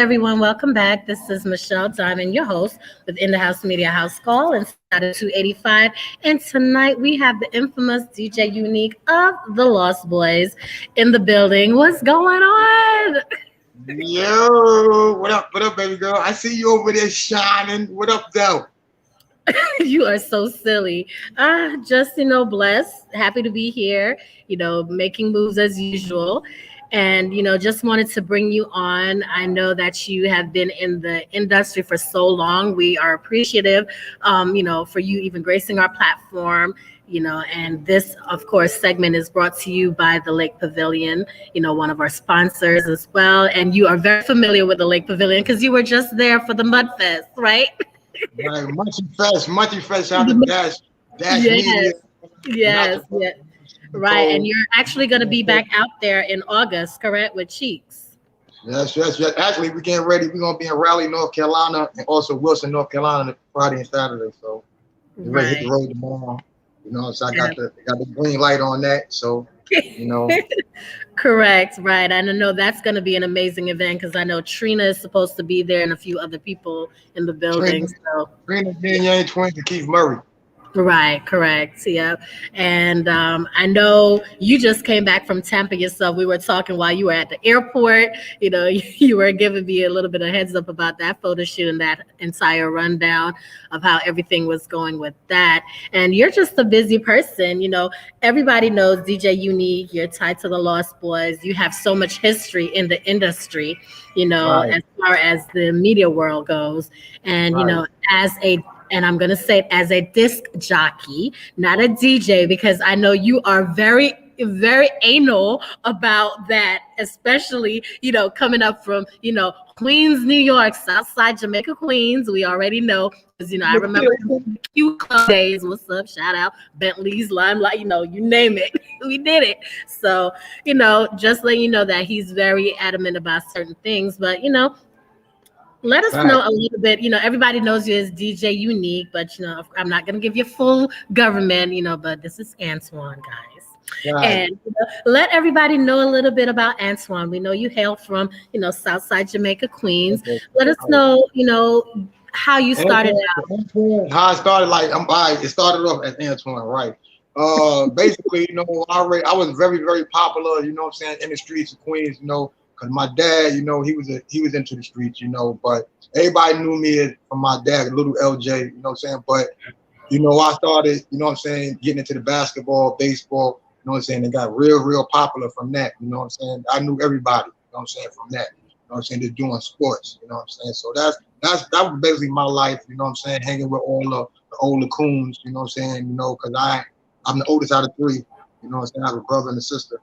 everyone. Welcome back. This is Michelle Diamond, your host with InDaHouseMedia House Call inside of 285. And tonight we have the infamous DJ Unique of the Lost Boys in the building. What's going on? Yo, what up, baby girl? I see you over there shining. What up, though? You are so silly. Just blessed. Happy to be here, making moves as usual. And, just wanted to bring you on. I know that you have been in the industry for so long. We are appreciative, for you even gracing our platform. And this, of course, segment is brought to you by the Lake Pavilion, one of our sponsors as well. And you are very familiar with the Lake Pavilion because you were just there for the Mud Fest, right? Right, Munchie Fest out of Dash Media. Yes, yes. Right, and you're actually going to be back out there in August, correct, with Cheeks? Yes. Actually, we're getting ready. We're gonna be in Raleigh, North Carolina, and also Wilson, North Carolina, Friday and Saturday. So we're ready to hit the road tomorrow. So I got the green light on that. So Correct, right. I know that's going to be an amazing event because I know Trina is supposed to be there and a few other people in the building. Trina being Yang Twins and Keith Murray. Right, correct. Yeah. And I know you just came back from Tampa yourself. We were talking while you were at the airport. You were giving me a little bit of heads up about that photo shoot and that entire rundown of how everything was going with that. And you're just a busy person. Everybody knows DJ Unique. You're tied to the Lost Boys. You have so much history in the industry, Right. as far as the media world goes. And, Right. and I'm going to say it as a disc jockey, not a DJ, because I know you are very, very anal about that, especially, coming up from, Queens, New York, Southside Jamaica, Queens. We already know, because, I remember the Q Club days. What's up? Shout out Bentley's, Limelight, you name it. We did it. So, just letting you know that he's very adamant about certain things, but, let us know a little bit. Everybody knows you as DJ Unique, but I'm not gonna give you full government, but this is Antoine, guys. Right. And let everybody know a little bit about Antoine. We know you hail from, Southside Jamaica, Queens. Let us know, how you started out. Antoine, how I started, it started off as Antoine, right? Basically, I was very, very popular, in the streets of Queens, because my dad, he was into the streets, but everybody knew me from my dad, little LJ, but, I started, getting into the basketball, baseball, and got real, real popular from that, I knew everybody, from that, just doing sports, so that was basically my life, hanging with all the older coons, because I'm the oldest out of three, I have a brother and a sister.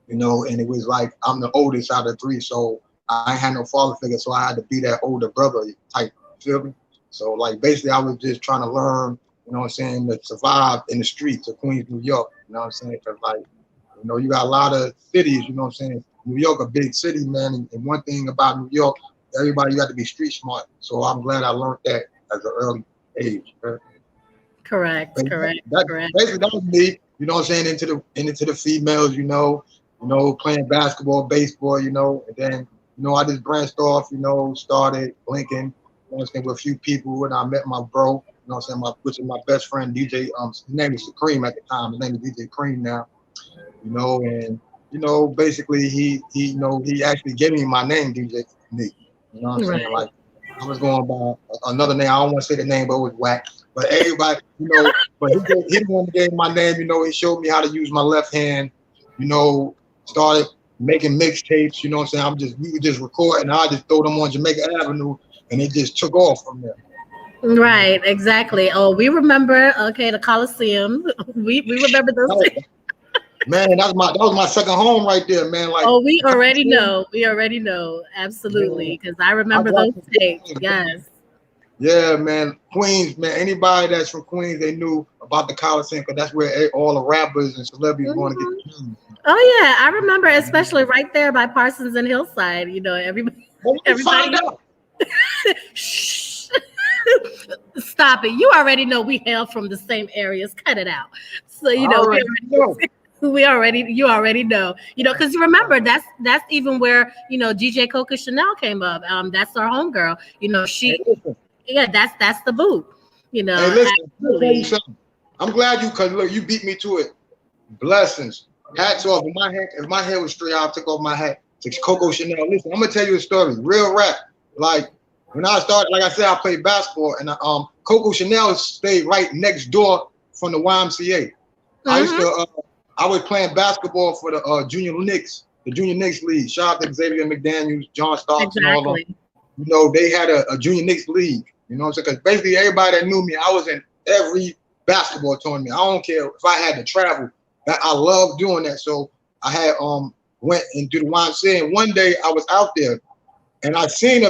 And it was like I'm the oldest out of three, so I ain't had no father figure, so I had to be that older brother type, feel me? So basically I was just trying to learn, to survive in the streets of Queens, New York, because you got a lot of cities, New York a big city, man, and one thing about New York, everybody got to be street smart. So I'm glad I learned that at an early age. Right? Correct. Basically that was me, into the females, playing basketball, baseball, and then, I just branched off, started blinking, with a few people, and I met my bro, which is my best friend, DJ, his name is Supreme at the time, his name is DJ Cream now, and, basically he actually gave me my name, DJ Nick, Right. I was going by another name, I don't want to say the name, but it was whack, but everybody, but he the one that gave my name, he showed me how to use my left hand, started making mixtapes, we would just record and I just throw them on Jamaica Avenue and it just took off from there. Right, exactly. Oh, we remember, the Coliseum. We remember those things. Man, that was my second home right there, man. We already know. Absolutely. Because I remember those tapes. Yes. Yeah, man. Queens, man. Anybody that's from Queens, they knew about the Coliseum because that's where all the rappers and celebrities want to get killed. Oh yeah, I remember, especially right there by Parsons and Hillside. Everybody. Shh. Stop it! You already know we hail from the same areas. Cut it out. So we already know. You already know, because you remember that's even where DJ Coco Chanel came up. That's our homegirl. Hey, She, listen. yeah, that's the boo. Hey, listen. Let me tell you Absolutely. something. I'm glad cause look, you beat me to it. Blessings. Hats off. If my head was straight, I took off my hat to Coco Chanel. Listen, I'm gonna tell you a story. Real rap. Like when I started, like I said, I played basketball, and Coco Chanel stayed right next door from the YMCA. I used Hmm. to. I was playing basketball for the Junior Knicks league. Shout out to Xavier McDaniels, John Starks, and all of them. Exactly. They had a Junior Knicks league. You know what I'm saying? Because basically everybody that knew me, I was in every basketball tournament. I don't care if I had to travel. I love doing that. So I had went into the YMCA, and one day I was out there and I seen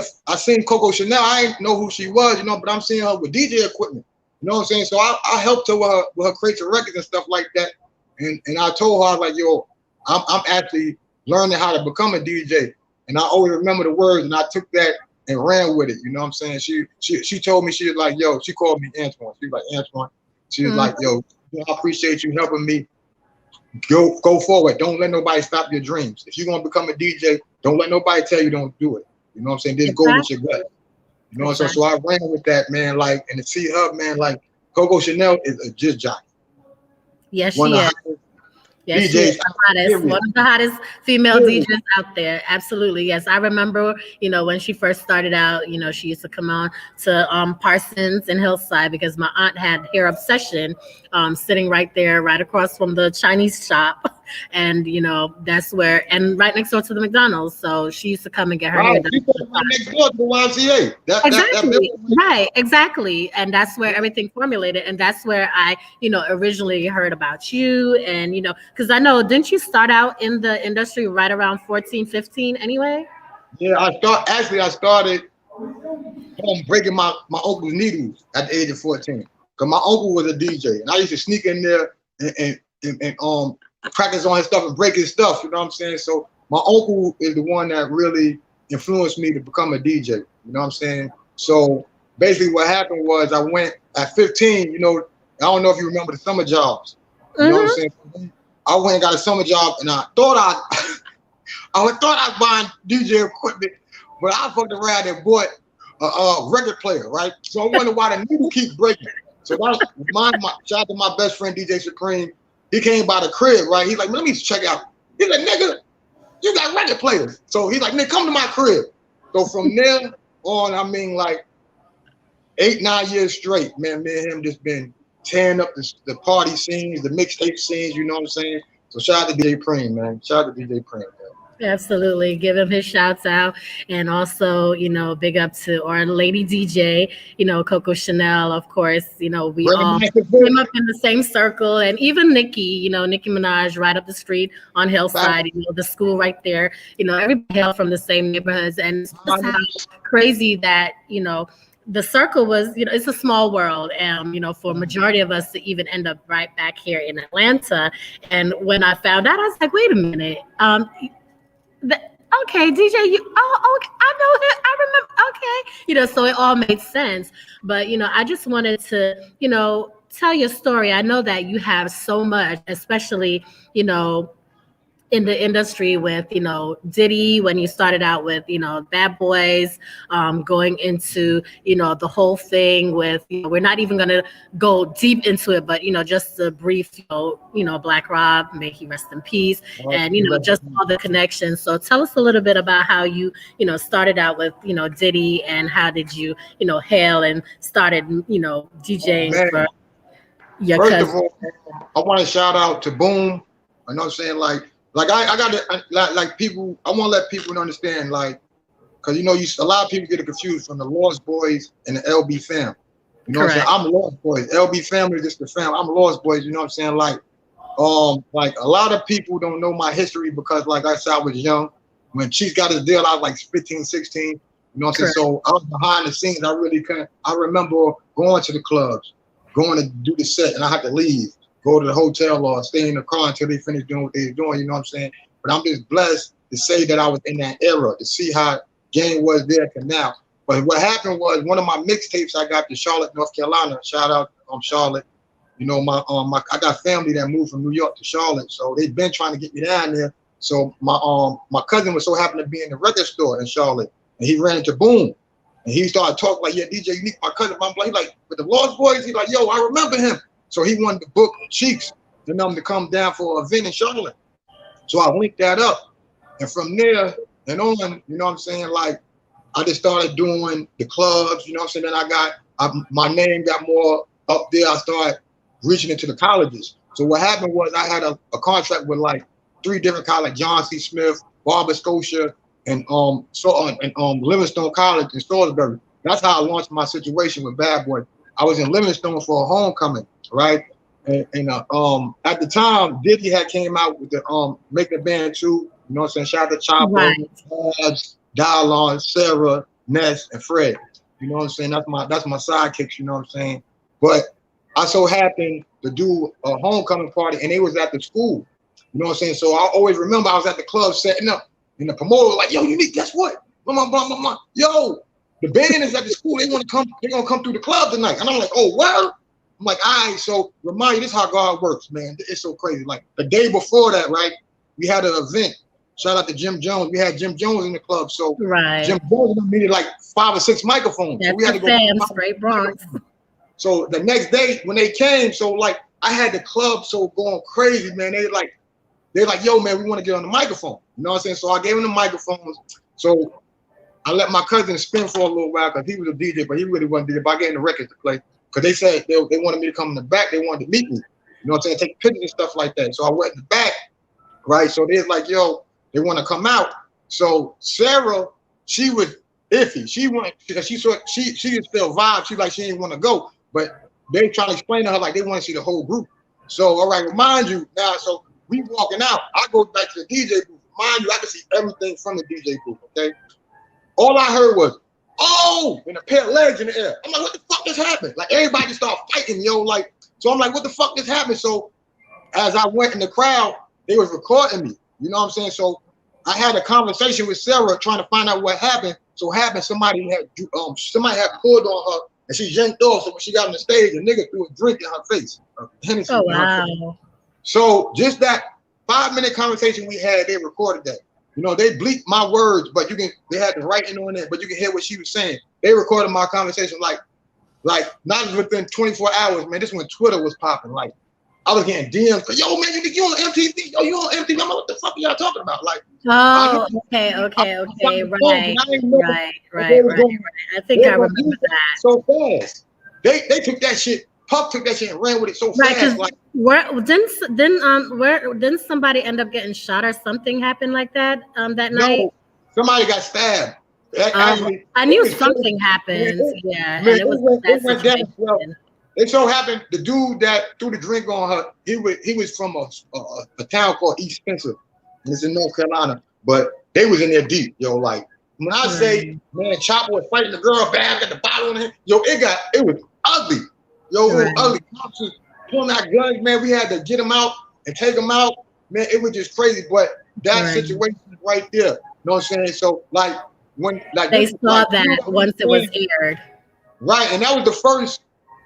Coco Chanel. I didn't know who she was, but I'm seeing her with DJ equipment. You know what I'm saying? So I helped her with her creative records and stuff like that. And I told her, I was like, yo, I'm actually learning how to become a DJ. And I always remember the words, and I took that and ran with it. You know what I'm saying? She told me, she was like, yo, she called me Antoine. She was like, Antoine. She was like, Hmm. yo, I appreciate you helping me. Go forward. Don't let nobody stop your dreams. If you're gonna become a DJ, don't let nobody tell you don't do it. You know what I'm saying? Just go with your Exactly. gut. You know, so Exactly. I ran with that, man. Like, and to see her, man, like Coco Chanel is a just jockey. Yes, One she of is. the hottest Yes, she is DJs the out there, hottest, one period. of the hottest female Period. DJs out there. Absolutely. Yes. I remember, when she first started out, she used to come on to Parsons and Hillside because my aunt had hair obsession sitting right there, right across from the Chinese shop. And, that's where, and right next door to the McDonald's. So she used to come and get her hair Wow, done. she All was the right time. next door to the YMCA. That Exactly. building right Right. Exactly. And that's where there. everything formulated. And that's where I, originally heard about you. And, because I know, didn't you start out in the industry right around 14, 15 anyway? Yeah, I started breaking my uncle's needles at the age of 14. Cause my uncle was a DJ, and I used to sneak in there and practice on his stuff and break his stuff. You know what I'm saying? So my uncle is the one that really influenced me to become a DJ. You know what I'm saying? So basically, what happened was I went at 15. I don't know if you remember the summer jobs. You know what I'm Mm-hmm. saying? I went and got a summer job, and I thought I thought I was buying DJ equipment, but I fucked around and bought a record player, right? So I wonder why the needle keeps breaking. So that's my shout out to my best friend DJ Supreme. He came by the crib, right? He's like, let me check out. He's like, nigga, you got record players. So he's like, nigga, come to my crib. So from there on, I mean, like 8, 9 years straight, man, me and him just been tearing up the party scenes, the mixtape scenes, you know what I'm saying? So shout out to DJ Preem, man. Shout out to DJ Preem, man. Absolutely. Give him his shouts out. And also, big up to our lady DJ, Coco Chanel, of course. We all Grandmaster came Vic, up in the same circle. And even Nikki, Nicki Minaj, right up the street on back, Hillside, the school right there. Everybody hailed from the same neighborhoods. And it's just how crazy that, the circle was, it's a small world. For a majority of us to even end up right back here in Atlanta. And when I found out, I was like, wait a minute. The, okay, DJ, okay, I know him. I remember. Okay, so it all made sense. But I just wanted to, tell your story. I know that you have so much, especially, in the industry with Diddy when you started out with Bad Boys, going into the whole thing with we're not even gonna go deep into it, but just a brief Black Rob, may he rest in peace, and just all the connections. So tell us a little bit about how you started out with Diddy, and how did you hail and started DJing man. for your First of cousin. all, I want to shout out to Boom. I know what I'm saying, like I got to like people. I want to let people understand, like, because a lot of people get it confused from the Lost Boys and the LB fam. You know what I'm saying? Correct. I'm Lost Boys. LB family is just the fam. I'm Lost Boys. You know what I'm saying? Like a lot of people don't know my history because, like I said, I was young when Chief got his deal. I was like 15, 16. You know what I'm saying? Correct. So I was behind the scenes. I really couldn't. I remember going to the clubs, going to do the set, and I had to leave, go to the hotel or stay in the car until they finished doing what they were doing. You know what I'm saying? But I'm just blessed to say that I was in that era, to see how game was there to now. But what happened was one of my mixtapes I got to Charlotte, North Carolina. Shout out Charlotte. You know, I got family that moved from New York to Charlotte, so they've been trying to get me down there. So my cousin was so happened to be in the record store in Charlotte, and he ran into Boom, and he started talking like, yeah, DJ Unique, my cousin. I'm like, with the Lost Boys, he's like, yo, I remember him. So he wanted to book Cheeks and them to come down for an event in Charlotte. So I linked that up, and from there and on, you know what I'm saying, like, I just started doing the clubs, you know what I'm saying. Then my name got more up there. I started reaching into the colleges. So what happened was I had a contract with like 3 different colleges: John C. Smith, Barber Scotia, and Livingstone College in Salisbury. That's how I launched my situation with Bad Boy. I was in Livingstone for a homecoming, right? And at the time, Diddy had came out with the Make the Band 2. You know what I'm saying? Shout out to Chopper, Right. Dialon, Sarah, Ness, and Fred. You know what I'm saying? That's my sidekicks. You know what I'm saying? But I so happened to do a homecoming party, and it was at the school. You know what I'm saying? So I always remember I was at the club setting up, and the promoter was like, "Yo, Unique, guess what? Blah, blah, blah, blah. Yo, the band is at the school. They want to come. They're gonna come through the club tonight." And I'm like, "Oh, well." I'm like, "All right." So remind you, this is how God works, man. It's so crazy. Like the day before that, right? We had an event. Shout out to Jim Jones. We had Jim Jones in the club. So Jim Jones needed like 5 or 6 microphones. That's so we had to go straight Bronx. So the next day when they came, so like I had the club so going crazy, man. They're like, yo, man, we want to get on the microphone. You know what I'm saying? So I gave them the microphones. So I let my cousin spin for a little while because he was a DJ, but he really wasn't DJ. But I gave him the records to play because they said they wanted me to come in the back. They wanted to meet me. You know what I'm saying? Take pictures and stuff like that. So I went in the back, right? So they're like, yo, they want to come out. So Sarah, she was iffy. She went because she was still vibe. She like she didn't want to go, but they trying to explain to her like they want to see the whole group. So all right, remind you now. So we walking out. I go back to the DJ booth. Mind you, I can see everything from the DJ booth. Okay. All I heard was, "Oh!" and a pair of legs in the air. I'm like, what the fuck just happened? Like everybody just started fighting, yo. Like, so I'm like, what the fuck just happened? So as I went in the crowd, they was recording me. You know what I'm saying? So I had a conversation with Sarah trying to find out what happened. So happened somebody had pulled on her and she yanked off. So when she got on the stage, a nigga threw a drink in her face. Hennessy in her face. So just that 5-minute conversation we had, they recorded that. You know, they bleeped my words, but they had the writing on it, but you can hear what she was saying. They recorded my conversation like not within 24 hours, man. This is when Twitter was popping. Like I was getting DMs, yo, man, you on MTV? Yo, you on MTV? I'm like, what the fuck are y'all talking about? Like, okay, right. I think I remember that. So fast. They took that shit. Puff took that shit and ran with it so fast. Like, didn't somebody end up getting shot or something happened like that that night? Somebody got stabbed. Actually, I knew something happened. Yeah, man, and it went down. Well, it so happened the dude that threw the drink on her, he was from a town called East Spencer, and it's in North Carolina. But they was in there deep, yo. Like when I say, man, Chopper was fighting the girl, bam, got the bottle on him, yo, it was ugly, yo, it was ugly. Cops was pulling out guns, man. We had to get them out and take them out, man. It was just crazy. But that situation right there, you know what I'm saying? So like when they saw that once it was aired, right, and that was the first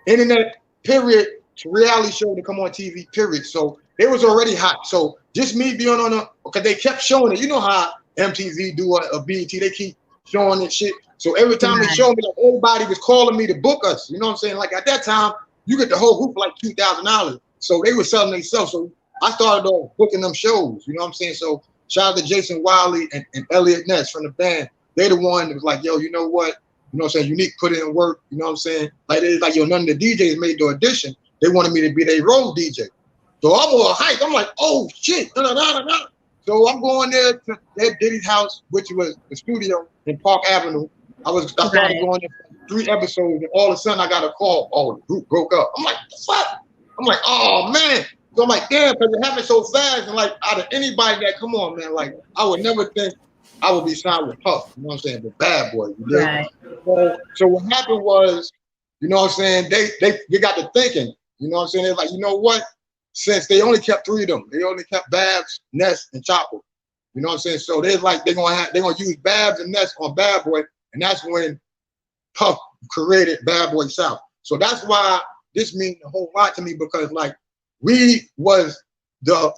internet period reality show to come on TV period. So it was already hot. So just me being on because they kept showing it. You know how MTV do a BET, they keep showing it shit. So every time they showed me, like, everybody was calling me to book us. You know what I'm saying? Like at that time, you get the whole group for like $2,000. So they were selling themselves. So I started off booking them shows. You know what I'm saying? So shout out to Jason Wiley and Elliot Ness from the band. They're the one that was like, yo, you know what? You know what I'm saying? Unique put in work. You know what I'm saying? Like, it's like, yo, none of the DJs made the audition. They wanted me to be their road DJ. So I'm all hyped. I'm like, oh, shit. So I'm going there to that Diddy's house, which was the studio in Park Avenue. I started going there for 3 episodes, and all of a sudden I got a call. Oh, the group broke up. I'm like, what? I'm like, oh, man. So I'm like, damn, because it happened so fast. And like, out of anybody that, come on, man, like, I would never think I would be signed with Puff, you know what I'm saying? The Bad Boy. You know? Right. So what happened was, you know what I'm saying? They got to thinking, you know what I'm saying? They're like, you know what? Since they only kept 3 of them, they only kept Babs, Ness, and Chopper. You know what I'm saying? So they're like, they're gonna use Babs and Ness on Bad Boy, and that's when Puff created Bad Boy South. So that's why this means a whole lot to me because like we was the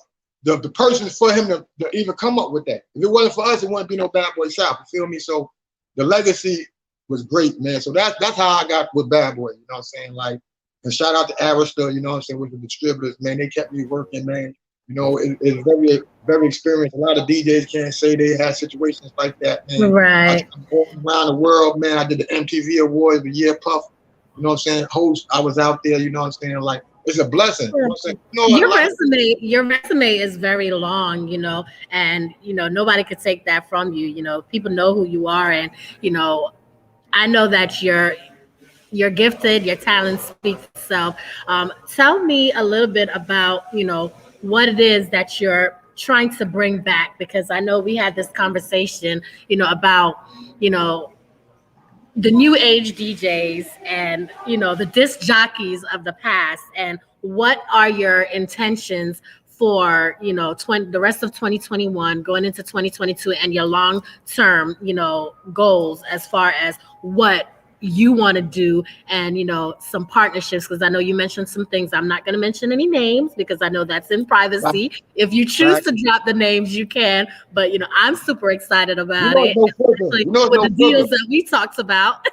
person for him to even come up with that. If it wasn't for us, it wouldn't be no Bad Boy South. You feel me? So the legacy was great, man. So that's how I got with Bad Boy. You know what I'm saying? Like, and shout out to Arista, you know what I'm saying, with the distributors, man. They kept me working, man. You know, it's very, very experienced. A lot of DJs can't say they had situations like that, man. Right. I'm going around the world, man. I did the MTV Awards, the year Puff. You know what I'm saying? Host, I was out there, you know what I'm saying? Like, it's a blessing. You know what I'm saying? You know, your resume is very long, you know, and you know, nobody could take that from you. You know, people know who you are, and you know, I know that you're gifted, your talent speaks itself. Tell me a little bit about, you know, what it is that you're trying to bring back, because I know we had this conversation, you know, about, you know, the new age DJs and, you know, the disc jockeys of the past, and what are your intentions for, you know, the rest of 2021 going into 2022, and your long term, you know, goals as far as what you want to do, and you know, some partnerships, because I know you mentioned some things. I'm not going to mention any names because I know that's in privacy. If you choose to drop the names, you can, but you know, I'm super excited about it, especially with the deals that we talked about.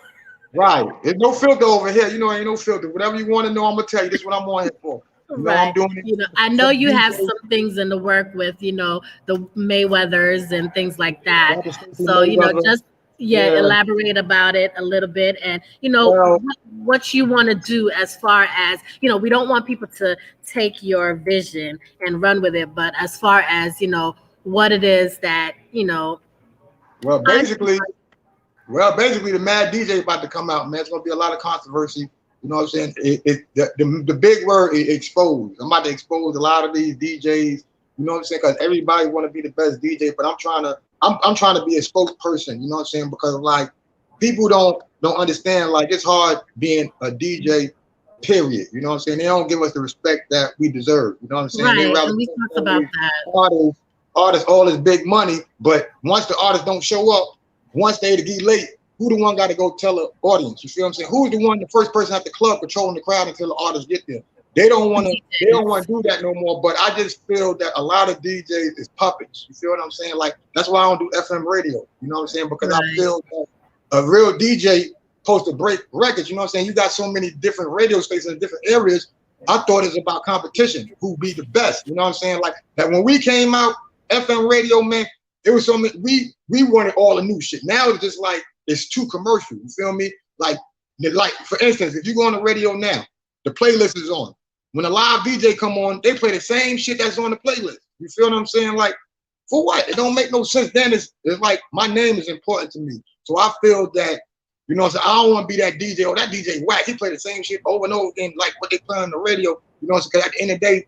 Right. There's no filter over here. You know, ain't no filter. Whatever you want to know, I'm gonna tell you. This is what I'm on here for. You know, right. I'm doing it. You know, I know you have some things in the work with, you know, the Mayweathers and things like that. So, you know, just elaborate about it a little bit, and you know, what you want to do as far as, you know, we don't want people to take your vision and run with it, but as far as, you know, what it is that, you know. Basically, the Mad DJ about to come out, man. It's gonna be a lot of controversy. You know what I'm saying? The big word is exposed. I'm about to expose a lot of these DJs. You know what I'm saying? Because everybody want to be the best DJ, but I'm trying to be a spokesperson. You know what I'm saying? Because like people don't understand. Like it's hard being a DJ. Period. You know what I'm saying? They don't give us the respect that we deserve. You know what I'm saying? Right. And we talked about that. Artists, all this big money, but once the artists don't show up, once they get late, who the one got to go tell the audience? You feel what I'm saying? Who's the one, the first person at the club controlling the crowd until the artists get there? They don't want to do that no more. But I just feel that a lot of DJs is puppets. You feel what I'm saying? Like that's why I don't do FM radio. You know what I'm saying? Because I feel that a real DJ supposed to break records. You know what I'm saying? You got so many different radio stations in different areas. I thought it's about competition. Who be the best? You know what I'm saying? Like that when we came out, FM radio, man, it was so many, we wanted all the new shit. Now it's just like it's too commercial. You feel me? Like for instance, if you go on the radio now, the playlist is on. When a live DJ come on, they play the same shit that's on the playlist. You feel what I'm saying? Like, for what? It don't make no sense. Then it's like my name is important to me. So I feel that, you know, so I don't want to be that DJ. Oh, that DJ whack. He play the same shit over and over again, like what they play on the radio. You know, because at the end of the day,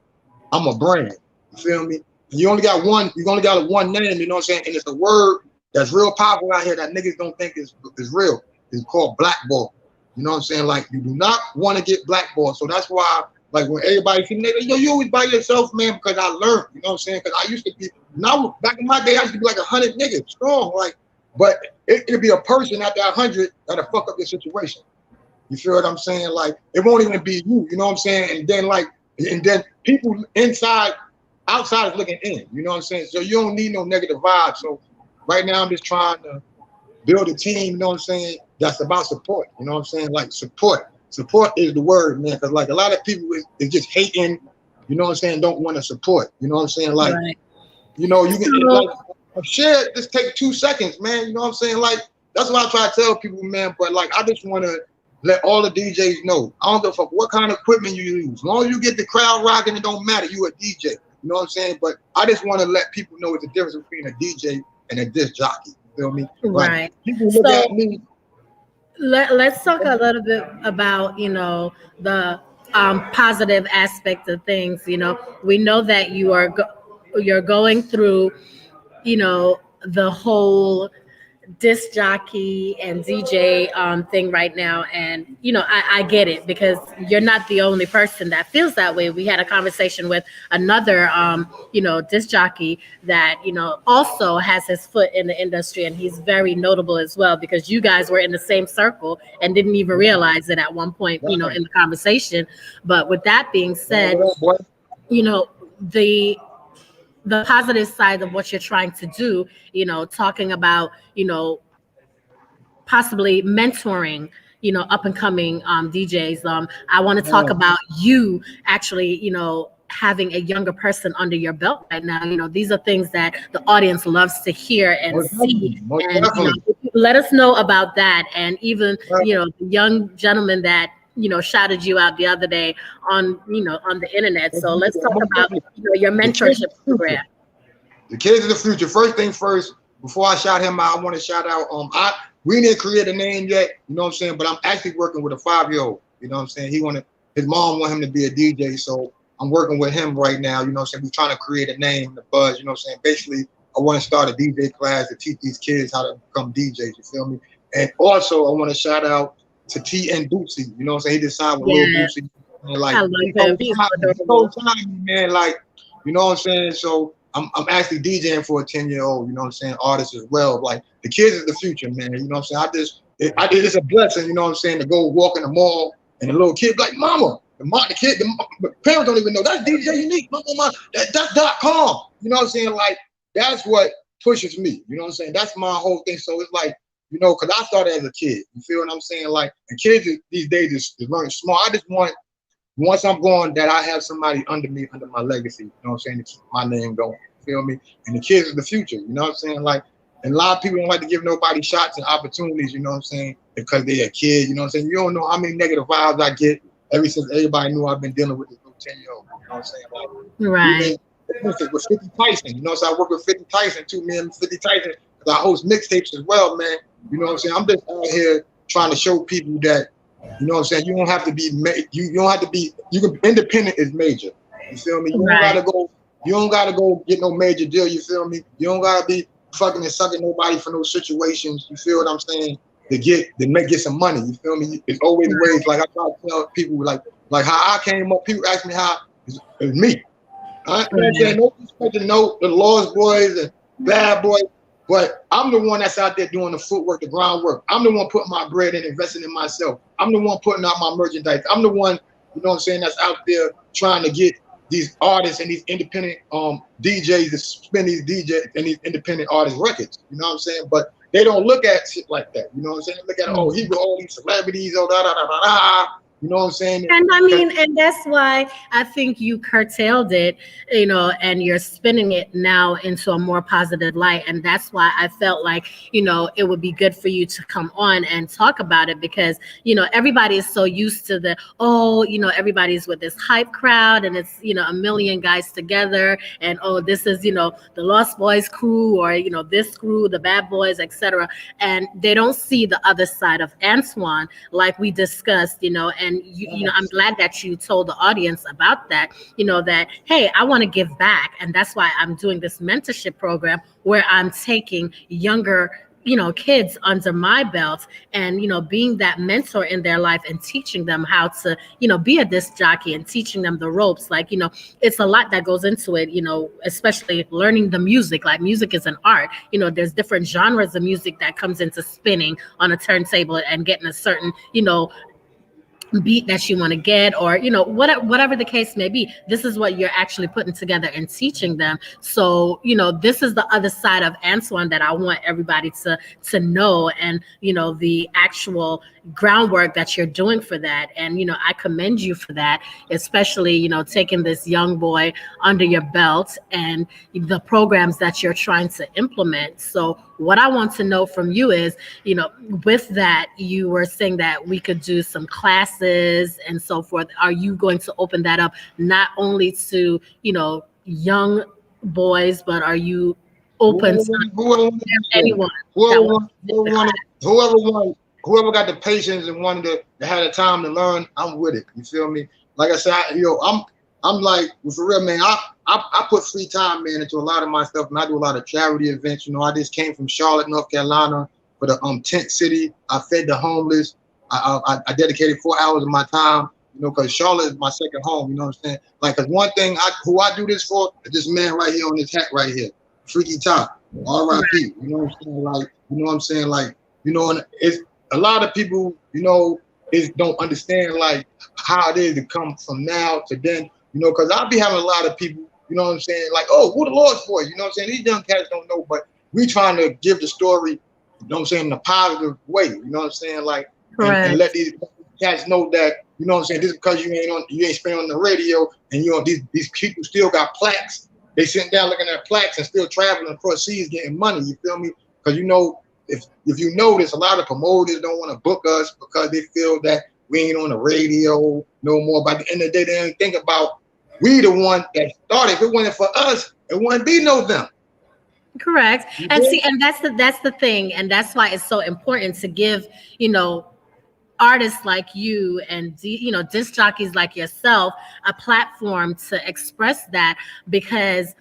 I'm a brand. You feel me? You only got one name, you know what I'm saying? And it's a word that's real powerful out here that niggas don't think is real. It's called blackball. You know what I'm saying? Like you do not want to get blackballed. So that's why, like when everybody see nigga, yo, you always by yourself, man, because I learned, you know what I'm saying? Because I used to be, now back in my day, I used to be like 100 niggas strong, like, but it'll be a person out there 100 that'll fuck up your situation. You feel what I'm saying? Like it won't even be you, you know what I'm saying? And then people outside is looking in, you know what I'm saying? So you don't need no negative vibes. So right now I'm just trying to build a team, you know what I'm saying, that's about support, you know what I'm saying? Like support. Support is the word, man, because like a lot of people is just hating, you know what I'm saying, don't want to support, you know what I'm saying? Like, you know, you can like a share, just take 2 seconds, man, you know what I'm saying? Like, that's what I try to tell people, man, but like, I just want to let all the DJs know, I don't give a fuck what kind of equipment you use. As long as you get the crowd rocking, it don't matter, you a DJ. You know what I'm saying? But I just want to let people know it's the difference between a DJ and a disc jockey. You feel me? Right. Like, people look at me. Let's talk a little bit about, you know, the positive aspect of things. You know, we know that you're going through, you know, the whole disc jockey and DJ thing right now, and I get it because you're not the only person that feels that way. We had a conversation with another disc jockey that also has his foot in the industry, and he's very notable as well because you guys were in the same circle and didn't even realize it at one point in the conversation. But with that being said, you know the the positive side of what you're trying to do, talking about, possibly mentoring, up and coming DJs. I want to talk about you actually, having a younger person under your belt right now. These are things that the audience loves to hear and see. And let us know about that. And even, the young gentleman that shouted you out the other day on the internet. So let's talk about your mentorship program. The kids of the future. First thing first, before I shout him out, I want to shout out. We didn't create a name yet, you know what I'm saying. But I'm actually working with a 5-year-old. You know what I'm saying. His mom want him to be a DJ, so I'm working with him right now. You know what I'm saying. We're trying to create a name, the buzz. You know what I'm saying. Basically, I want to start a DJ class to teach these kids how to become DJs. You feel me? And also, I want to shout out to T and Bootsy. You know what I'm saying. He just signed with Lil Bootsy. And like, I love him. Man, like, you know what I'm saying. So I'm actually DJing for a 10-year-old, you know what I'm saying, artist as well. Like, the kids is the future, man. You know what I'm saying? It's a blessing, you know what I'm saying, to go walk in the mall and the little kid be like, mama, the parents don't even know that's DJ Unique. Mama, that's .com. You know what I'm saying? Like, that's what pushes me. You know what I'm saying? That's my whole thing. So it's like, because I started as a kid. You feel what I'm saying? Like, and kids these days is learning small. I just want, once I'm gone, that I have somebody under me, under my legacy, you know what I'm saying, to keep my name going, you feel me? And the kids are the future, you know what I'm saying? Like, and a lot of people don't like to give nobody shots and opportunities, you know what I'm saying, because they're a kid, you know what I'm saying? You don't know how many negative vibes I get ever since everybody knew I've been dealing with this little 10-year-old, you know what I'm saying? Like, right. With 50 Tyson, you know, so I work with 50 Tyson too, man. 50 Tyson, because I host mixtapes as well, man. You know what I'm saying? I'm just out here trying to show people that, you know what I'm saying, you don't have to be, you don't have to be, independent is major. You feel me? You don't gotta go get no major deal, you feel me? You don't gotta be fucking and sucking nobody for no situations, you feel what I'm saying, to get some money, you feel me? It's always ways, like I try to tell people, like how I came up, people ask me how, it's me. You know what I'm saying? No respect to know the Lost Boys and Bad Boys, but I'm the one that's out there doing the footwork, the groundwork. I'm the one putting my bread in, investing in myself. I'm the one putting out my merchandise. I'm the one, you know what I'm saying, that's out there trying to get these artists and these independent DJs to spin these DJs and these independent artist records. You know what I'm saying? But they don't look at shit like that. You know what I'm saying? They look at, oh, he with all these celebrities, oh, da da da da da. You know what I'm saying? And I mean, and that's why I think you curtailed it, and you're spinning it now into a more positive light. And that's why I felt like, it would be good for you to come on and talk about it because, everybody is so used to everybody's with this hype crowd and it's, a million guys together. And, this is, the Lost Boys crew or, this crew, the Bad Boys, etc. And they don't see the other side of Antoine, like we discussed, and I'm glad that you told the audience about that, that, hey, I want to give back. And that's why I'm doing this mentorship program where I'm taking younger, kids under my belt and, being that mentor in their life and teaching them how to, be a disc jockey and teaching them the ropes. Like, it's a lot that goes into it, especially learning the music. Like music is an art. There's different genres of music that comes into spinning on a turntable and getting a certain, beat that you want to get or whatever the case may be. This is what you're actually putting together and teaching them. So this is the other side of Antoine that I want everybody to know, and the actual groundwork that you're doing for that. And I commend you for that, especially taking this young boy under your belt and the programs that you're trying to implement. So what I want to know from you is, with that, you were saying that we could do some classes and so forth. Are you going to open that up not only to, young boys, but are you open to anyone? Whoever got the patience and wanted to have the time to learn, I'm with it. You feel me? Like I said, I'm like, for real, man, I put free time, man, into a lot of my stuff, and I do a lot of charity events. I just came from Charlotte, North Carolina. for the tent city. I fed the homeless. I dedicated 4 hours of my time, because Charlotte is my second home. You know what I'm saying? Like, cause one thing who I do this for is this man right here on this hat right here, Freaky Top, R.I.P. You know what I'm saying? Like, you know what I'm saying? Like, and it's a lot of people, don't understand like how it is to come from now to then, because I'll be having a lot of people, you know what I'm saying? Like, oh, who the Lord's for? You know what I'm saying? These young cats don't know, but we trying to give the story, you know what I'm saying, in a positive way. You know what I'm saying? Like, and let these cats know that, you know what I'm saying, just because you ain't spending on the radio, and these people still got plaques. They sitting down looking at plaques and still traveling across seas getting money. You feel me? Because if you notice, a lot of promoters don't want to book us because they feel that we ain't on the radio no more. By the end of the day, they don't think about we the one that started. If it wasn't for us, it wouldn't be no them. Correct. And see, and that's the thing, and that's why it's so important to give, artists like you and disc jockeys like yourself a platform to express that, because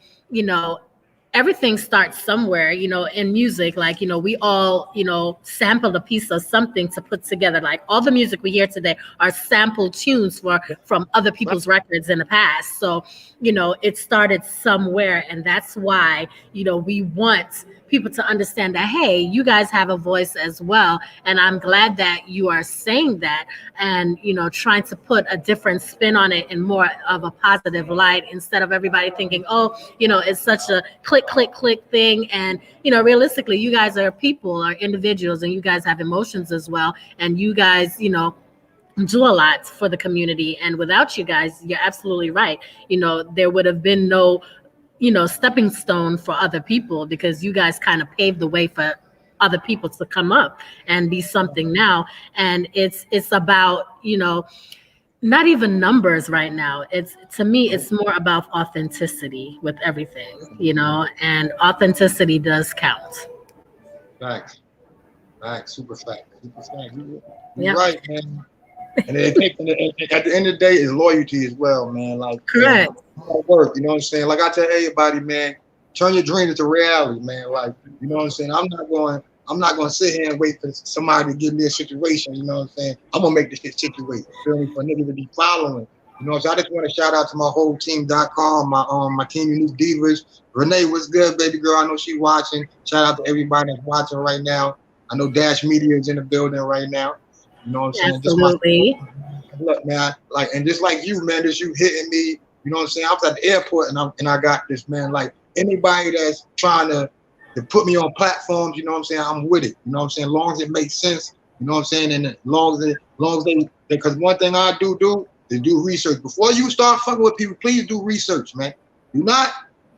everything starts somewhere, in music. Like, we all, sampled a piece of something to put together. Like, all the music we hear today are sampled tunes from other people's records in the past. So, it started somewhere. And that's why, we want people to understand that, hey, you guys have a voice as well. And I'm glad that you are saying that and, trying to put a different spin on it and more of a positive light, instead of everybody thinking, oh, it's such a click thing. And, realistically, you guys are people, are individuals, and you guys have emotions as well. And you guys, do a lot for the community. And without you guys, you're absolutely right. There would have been no stepping stone for other people, because you guys kind of paved the way for other people to come up and be something now. And it's about, not even numbers right now. To me, it's more about authenticity with everything, and authenticity does count. Facts. Super fact. You're right, man. And at the end of the day, it's loyalty as well, man. Like, correct. Work, you know what I'm saying? Like I tell everybody, man, turn your dreams into reality, man. Like, you know what I'm saying? I'm not going to sit here and wait for somebody to give me a situation. You know what I'm saying? I'm gonna make this shit situate. Feel me? For niggas to be following. You know, so I just want to shout out to my whole team.com, my team Unique Divas. Renee, what's good, baby girl? I know she watching. Shout out to everybody that's watching right now. I know Dash Media is in the building right now. You know what I'm saying? Absolutely. Look, man, like, and just like you, man, just you hitting me. You know what I'm saying? I was at the airport and I got this, man. Like, anybody that's trying to put me on platforms, you know what I'm saying? I'm with it. You know what I'm saying? As long as it makes sense, you know what I'm saying? And as long as they, because one thing I do is do research. Before you start fucking with people, please do research, man. Do not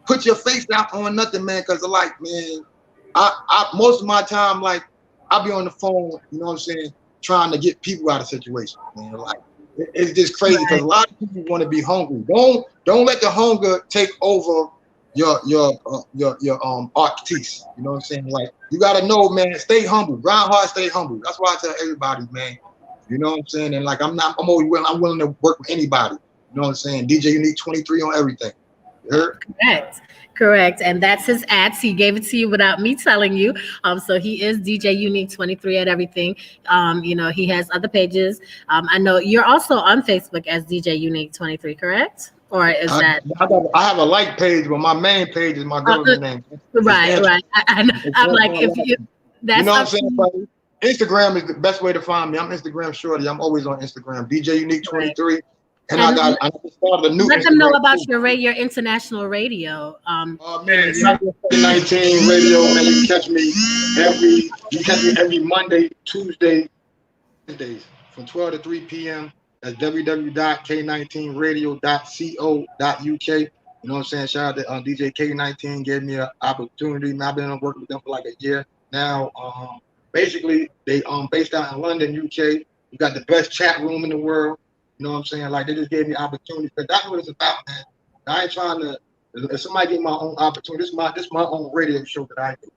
put your face out on nothing, man, because like, man, I most of my time, like, I'll be on the phone, you know what I'm saying, trying to get people out of situations, man. Like, it's just crazy because a lot of people want to be hungry. Don't let the hunger take over your artiste. You know what I'm saying? Like, you gotta know, man, stay humble, grind hard, stay humble. That's why I tell everybody, man. You know what I'm saying? And like, I'm willing to work with anybody. You know what I'm saying? DJ Unique 23 on everything. You heard? Correct. And that's his ads. He gave it to you without me telling you. So he is DJ Unique 23 at everything. He has other pages. I know you're also on Facebook as DJ Unique 23, correct? Or is I have a like page, but my main page is my government name. Right. I'm like, if you, that's, you know what I'm saying, buddy? Instagram is the best way to find me. I'm Instagram shorty. I'm always on Instagram. DJ Unique 23. Right. And I just started a new. Let them know about your international radio. Man, 19 radio, man. You can catch me every Monday, Tuesday, Wednesdays from 12 to 3 p.m. That's www.k19radio.co.uk. You know what I'm saying? Shout out to DJ K19, gave me an opportunity. And I've been working with them for like a year now. Basically, they based out in London, UK. We got the best chat room in the world. You know what I'm saying? Like, they just gave me opportunities. But that's what it's about, man. I ain't trying to. If somebody give me my own opportunity, this is my own radio show that I do.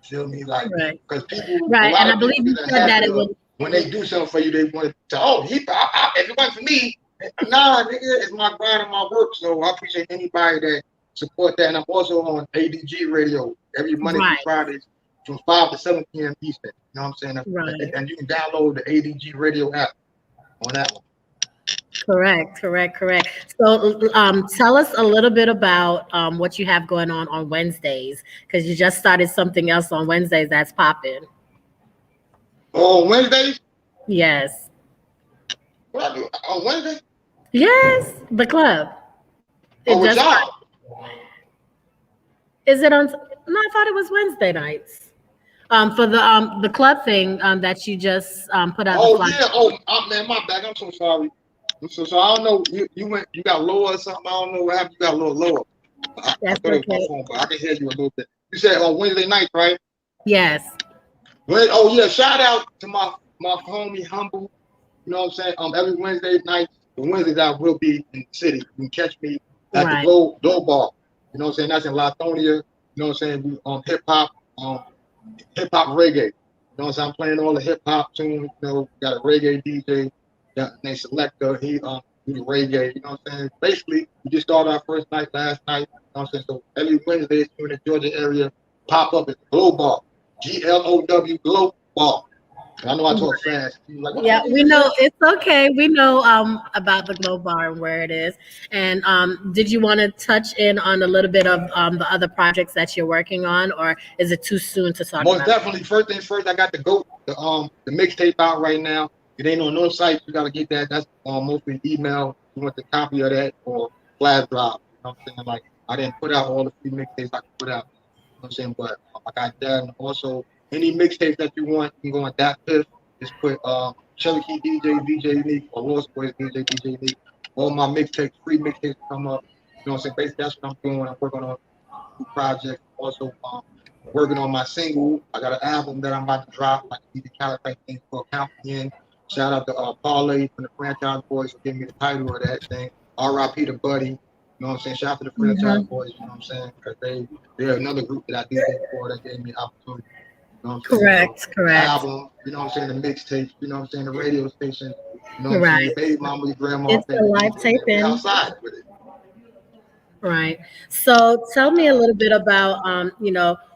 Feel me? Like, because people, right? And I believe you said that it was. When they do something for you, they want to. Oh, if it wasn't for me, nah, nigga, it's my grind and my work. So I appreciate anybody that support that. And I'm also on ADG Radio every Monday through Fridays from 5 to 7 p.m. Eastern. You know what I'm saying? Right. And you can download the ADG radio app on that one. Correct. So, tell us a little bit about what you have going on Wednesdays, because you just started something else on Wednesdays that's popping. Oh, Wednesdays? Yes. What I do on Wednesday? Yes, the club. Oh, It with just y'all? is it on? No, I thought it was Wednesday nights. For the club thing that you just put out the Oh flyer. yeah. Oh man, my bad. I'm so sorry. So I don't know. You got lower or something. I don't know what happened. You got a little lower. I That's thought it was my okay. phone, but I can hear you a little bit. You said on Wednesday night, right? Yes. Oh yeah. Shout out to my homie Humble. You know what I'm saying? Every Wednesday night, the Wednesdays I will be in the city. You can catch me at the Right. Glow Bar. You know what I'm saying? That's in Latonia. You know what I'm saying? We hip hop reggae. You know what I'm saying? I'm playing all the hip hop tunes. You know, got a reggae DJ. Got named Selector. He do the reggae. You know what I'm saying? Basically, we just started our first night last night. You know what I'm saying? So every Wednesday, if you're in the Georgia area, pop up at the Glow Bar. GLOW Glow Bar. I know I talk fast. Like, Yeah, we know it's okay. We know about the Glow Bar and where it is. And did you want to touch in on a little bit of the other projects that you're working on, or is it too soon to talk Most about? definitely. First things first, I got the mixtape out right now. It ain't on no site. You gotta get that. That's mostly email. You want the copy of that or flash drive. You know what I'm saying? Like I didn't put out all the free mixtapes I could put out. You know what I'm saying? But I got that. And also any mixtapes that you want, you can go on that piff. Just put Cherokee DJ Unique or Lost Boys DJ Unique. All my mixtapes, free mixtapes come up. You know what I'm saying? Basically that's what I'm doing. I'm working on two projects. Also working on my single. I got an album that I'm about to drop, like the California thing called Count Me In. Shout out to Parlay from the Franchise Boys for giving me the title of that thing. R.I.P. to Buddy. You know what I'm saying? Shout out to the Franchise Boys, you know what I'm saying? Because they're another group that I did before that gave me the opportunity. You know what I'm saying? So, Correct. the album, you know what I'm saying? The mixtapes, you know what I'm saying? The radio station, you know what I'm saying? Right. Your baby mama, your grandma, It's a favorite live DJ. taping. We're outside with it. Right. So tell me a little bit about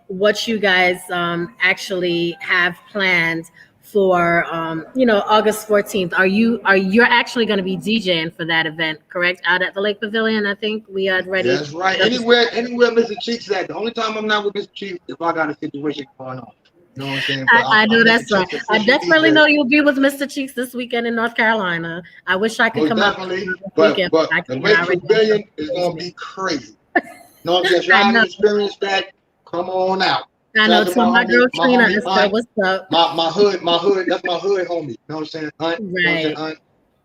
what you guys actually have planned for August 14th. You're actually going to be DJing for that event, correct? Out at the Lake Pavilion, I think we had ready. That's right. Anywhere Mr. Cheeks at. The only time I'm not with Mr. Cheeks if I got a situation going on. You know what I'm saying? But I know I'm that's right. Cheeks I definitely DJ. know you'll be with Mr. Cheeks this weekend in North Carolina. I wish I could Most come definitely. out this But weekend. the Lake Pavilion is gonna be crazy. You know what I'm saying? If I y'all know. haven't experienced that, come on out. I know. To my girl Trina, I said, "What's up?" My hood, that's my hood homie. You know what I'm saying? Aunt, you know what I'm saying? Aunt,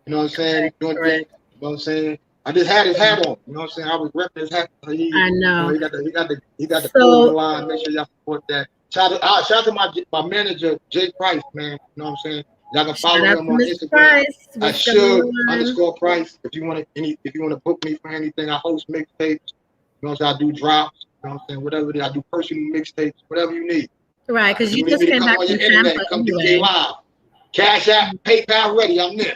you know what I'm saying? Doing things, you know what I'm saying? I just had his hat on. You know what I'm saying? I was repping his hat. I know. He got the clothing line. Make sure y'all support that. Shout out to my manager, Jay Price, man. You know what I'm saying? Y'all can follow him on Instagram. I should _Price. If you want to book me for anything, I host mixtapes. You know what I'm saying? I do drops. You know what I'm saying? Whatever I do personal mixtapes, whatever you need. Right, because you just came back from Tampa Come anyway. DJ Live. Cash App, PayPal ready. I'm there.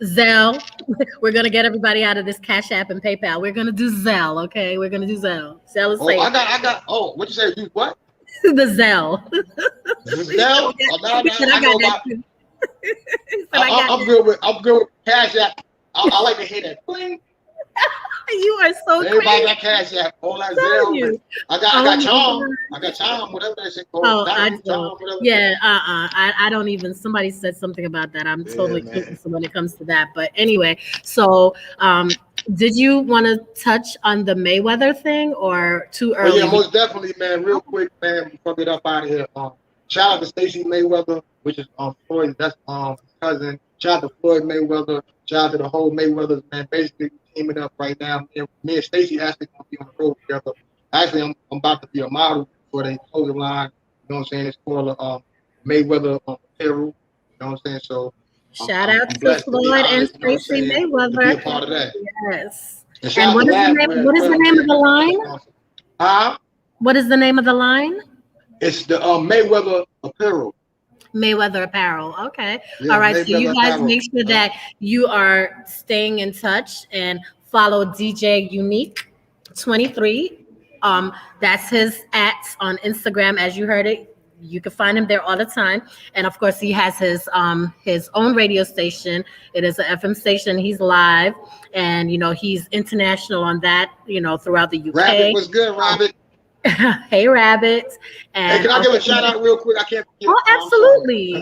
Zelle. We're gonna get everybody out of this Cash App and PayPal. We're gonna do Zelle, okay? We're gonna do Zelle. Zelle is safe. I got. Oh, what you say? Do what? The Zelle. Zelle? I'm good with Cash App. I like to hear that. Bling. You are so Everybody got Cash App. All that Zelle. I got Charm. I got Charm. Whatever that shit called. Oh, I don't. Yeah. I don't even. Somebody said something about that. I'm totally clueless when it comes to that. But anyway, so did you want to touch on the Mayweather thing or too early? Yeah, most definitely, man. Real quick, man. Before we get up out of here, shout out to Stacey Mayweather, which is Floyd. That's cousin. Shout out to Floyd Mayweather. Shout out to the whole Mayweathers, man. Basically teaming up right now. Me and Stacey actually gonna be on the road together. Actually, I'm about to be a model for their clothing line. You know what I'm saying? It's called Mayweather Apparel. You know what I'm saying? So shout out to Floyd and Stacey Mayweather. To be a part of that. Yes. And what is the name of the line? Huh? What is the name of the line? It's the Mayweather Apparel. Mayweather Apparel. Okay. Yeah, all right. Mayweather so you guys Apparel. make sure that you are staying in touch and follow DJ Unique 23 That's his @ on Instagram, as you heard it. You can find him there all the time. And of course, he has his own radio station. It is an FM station. He's live, and he's international on that. Throughout the UK. Rabbit, what's good, Rabbit? Hey, Rabbit. And hey, can I give a shout out real quick? I can't forget. Oh, absolutely.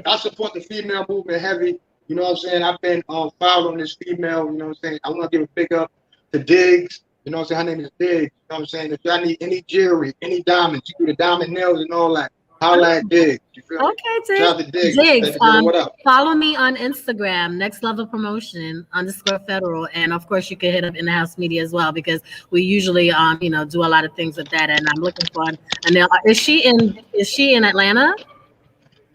I support the female movement heavy. You know what I'm saying? I've been following this female. You know what I'm saying? I want to give a big up to Diggs. You know what I'm saying? Her name is Diggs. You know what I'm saying? If y'all need any jewelry, any diamonds, you do the diamond nails and all that. Holla at Diggs. You feel me? Okay, Diggs. Shout out to Diggs. What up? Follow me on Instagram, Next Level Promotion _Federal, and of course you can hit up In the House Media as well, because we usually do a lot of things with that. And I'm looking for a nail. Is she in Atlanta?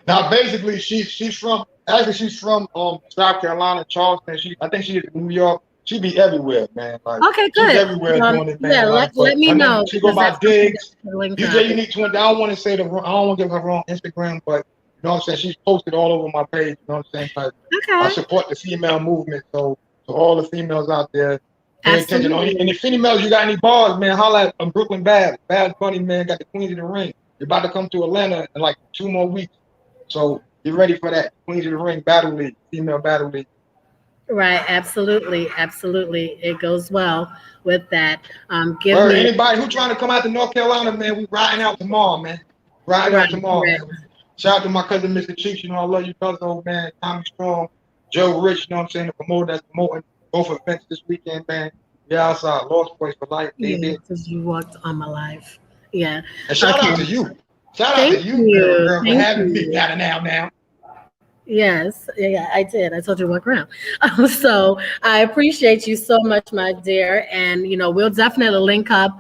Now, basically, she's from South Carolina, Charleston. I think she's in New York. She be everywhere, man. Like, okay, good. She's everywhere doing it, man. Yeah, let me know. She go by Diggs. DJ Unique 20. I don't want to say I don't want to give her wrong Instagram, but you know what I'm saying. She's posted all over my page. You know what I'm saying? Like, okay. I support the female movement, so to all the females out there, pay attention. And the females, you got any bars, man? Holla at Brooklyn Bad Bunny, man. Got the Queens of the Ring. You're about to come to Atlanta in like 2 more weeks, so get ready for that Queens of the Ring battle league, female battle league. Right, absolutely. It goes well with that. Anybody who trying to come out to North Carolina, man, we riding out tomorrow, man. Man. Shout out to my cousin, Mr. Cheeks. You know, I love you, brother, old man. Tommy Strong, Joe Rich. You know what I'm saying? The promoter that's promoting both events this weekend, man. Yeah, outside, Lost Boys for life, baby. Because you walked on my life. Yeah. And shout out to you. Shout out to you, girl, for having me out of now. Yes, yeah, I did. I told you to walk around. So I appreciate you so much, my dear. And, we'll definitely link up.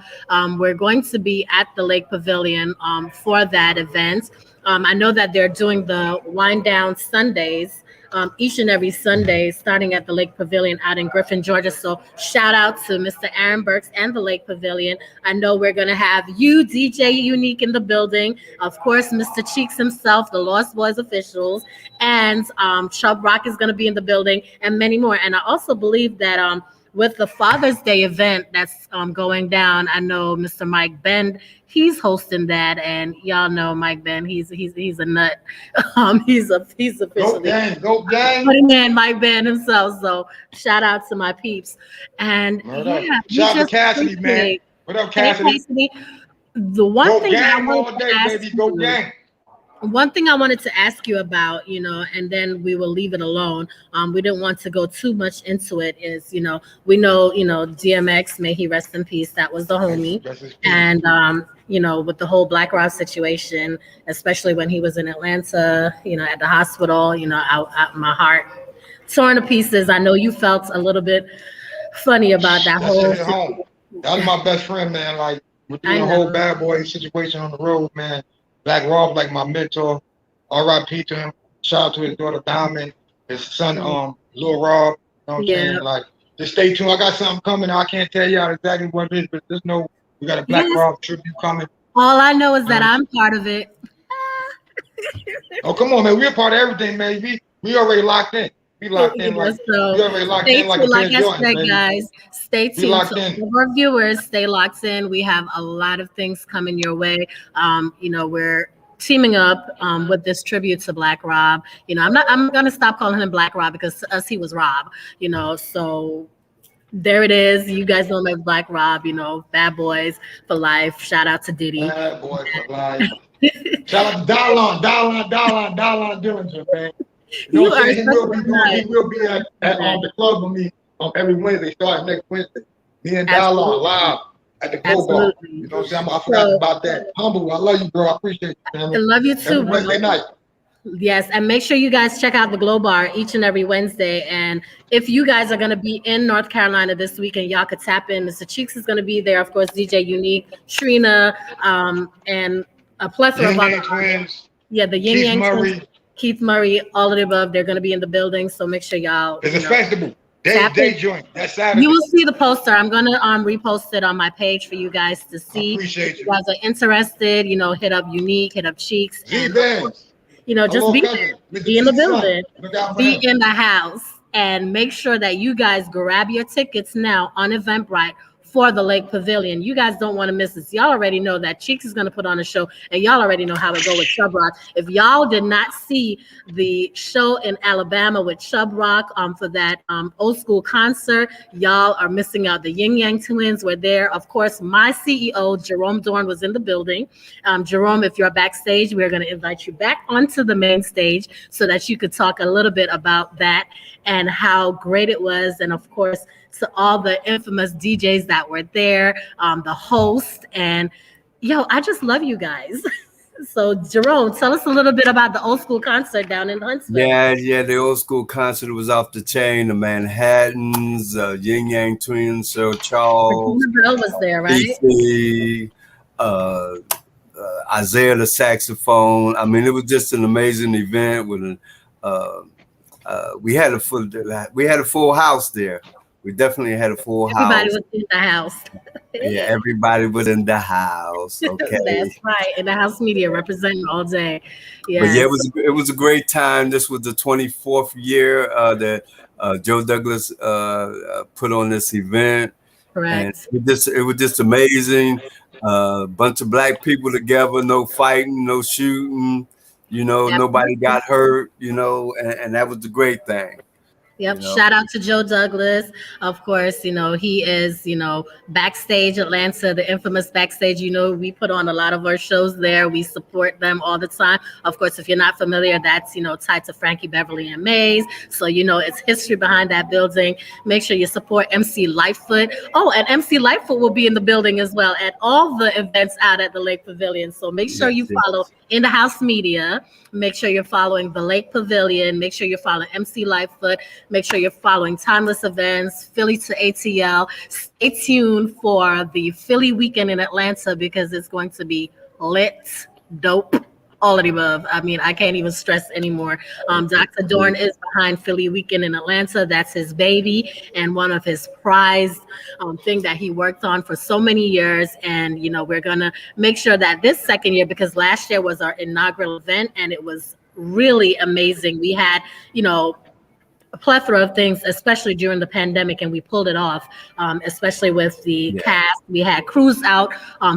We're going to be at the Lake Pavilion for that event. I know that they're doing the wind down Sundays each and every Sunday, starting at the Lake Pavilion out in Griffin, Georgia. So shout out to Mr. Aaron Burks and the Lake Pavilion. I know we're going to have you, DJ Unique, in the building. Of course, Mr. Cheeks himself, the Lost Boys officials, and Chubb Rock is going to be in the building, and many more. And I also believe that with the Father's Day event that's going down, I know Mr. Mike Bend, he's hosting that, and y'all know Mike Bend, he's a nut. He's officially go gang. Putting in Mike Bend himself. So shout out to my peeps. And shout out to Cassidy, man. What up, Cassidy? The one thing I wanted to ask baby. Go gang. One thing I wanted to ask you about, and then we will leave it alone. We didn't want to go too much into it. Is we know DMX, may he rest in peace. That was the homie, and with the whole Black Rob situation, especially when he was in Atlanta, at the hospital, my heart torn to pieces. I know you felt a little bit funny about that whole. That was my best friend, man. Like with the whole bad boy situation on the road, man. Black Rob, like my mentor. R.I.P. to him. Shout out to his daughter Diamond, his son Lil Rob. You know what I'm saying? Like, just stay tuned. I got something coming. I can't tell y'all exactly what it is, but just know we got a Black Rob tribute coming. All I know is that I'm part of it. Oh, come on, man. We're part of everything, man. We already locked in. We locked in like we already locked in like I said, guys. Stay tuned. So our viewers, stay locked in. We have a lot of things coming your way. We're teaming up with this tribute to Black Rob. I'm gonna stop calling him Black Rob, because to us he was Rob. So there it is. You guys know him as Black Rob. Bad Boys for life. Shout out to Diddy. Bad Boys for life. Shout out to Dallon Dillinger, man. He will be at the club with me every Wednesday, starting next Wednesday. Me and Dallon live at the Cobalt. You know what I'm saying? I forgot about that. Humble, I love you, bro. I appreciate you, man. I love you too, every Wednesday night. Yes, and make sure you guys check out the Glow Bar each and every Wednesday. And if you guys are going to be in North Carolina this weekend, y'all could tap in. Mr. Cheeks is going to be there, of course, DJ Unique, Trina, and a plethora of other twins. Yeah, the Yin Yang Twins. Keith Murray, all of the above, they're going to be in the building, so make sure y'all. It's a festival. Day joint. That's Saturday. You will see the poster. I'm going to repost it on my page for you guys to see. Appreciate you. If you guys are interested, hit up Unique, hit up Cheeks. And, just be in the building. Be in the house. And make sure that you guys grab your tickets now on Eventbrite for the Lake Pavilion. You guys don't want to miss this. Y'all already know that Cheeks is going to put on a show, and y'all already know how it go with Chub Rock. If y'all did not see the show in Alabama with Chub Rock for that old school concert, y'all are missing out. The Yin Yang Twins were there. Of course, my CEO, Jerome Dorn, was in the building. Jerome, if you're backstage, we're going to invite you back onto the main stage so that you could talk a little bit about that and how great it was. And of course, to all the infamous DJs that were there, the host, and I just love you guys. So Jerome, tell us a little bit about the old school concert down in Huntsville. Yeah, the old school concert was off the chain. The Manhattans, Yin Yang Twins, Sir Charles, Bell was there, right? DC, Isaiah the saxophone. I mean, it was just an amazing event. With we had a full house there. We definitely had a full house. Everybody was in the house. Yeah, everybody was in the house. Okay, that's right. InDaHouseMedia representing all day. Yeah, but yeah, it was a great time. This was the 24th year that Joe Douglas put on this event. Correct. And it was just amazing. Bunch of black people together, no fighting, no shooting. Nobody got hurt. And that was the great thing. Yep. Shout out to Joe Douglas. Of course, he is, Backstage Atlanta, the infamous Backstage. We put on a lot of our shows there. We support them all the time. Of course, if you're not familiar, that's, tied to Frankie Beverly and Mays. So, it's history behind that building. Make sure you support MC Lightfoot. Oh, and MC Lightfoot will be in the building as well at all the events out at the Lake Pavilion. So make sure you follow InDaHouseMedia. Make sure you're following the Lake Pavilion. Make sure you're following MC Lightfoot. Make sure you're following Timeless Events, Philly to ATL. Stay tuned for the Philly weekend in Atlanta because it's going to be lit, dope, all of the above. I mean, I can't even stress anymore. Dr. Dorn is behind Philly weekend in Atlanta. That's his baby and one of his prized thing that he worked on for so many years. And, we're going to make sure that this second year, because last year was our inaugural event and it was really amazing. We had, a plethora of things, especially during the pandemic, and we pulled it off, especially with the cast. We had crews out,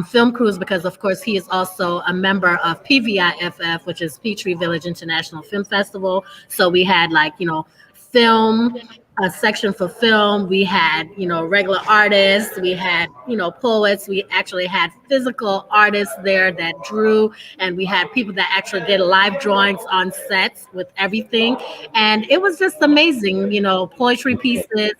film crews, because of course he is also a member of PVIFF, which is Peachtree Village International Film Festival. So we had film, a section for film. We had, regular artists. We had, poets. We actually had physical artists there that drew, and we had people that actually did live drawings on sets with everything. And it was just amazing, poetry pieces,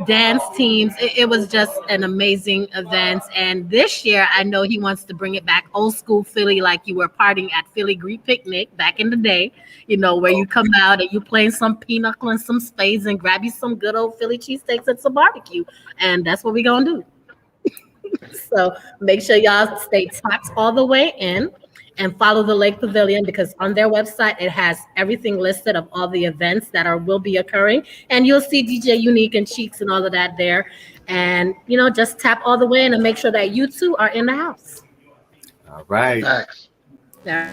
dance teams. It was just an amazing event. And this year, I know he wants to bring it back old school Philly, like you were partying at Philly Greek Picnic back in the day, where you come out and you playing some pinochle and some spades and grab you some good old Philly cheesesteaks and some barbecue. And that's what we're going to do. So make sure y'all stay tapped all the way in and follow the Lake Pavilion, because on their website, it has everything listed of all the events that will be occurring. And you'll see DJ Unique and Cheeks and all of that there. And, just tap all the way in and make sure that you two are in the house. All right. Thanks. Yeah.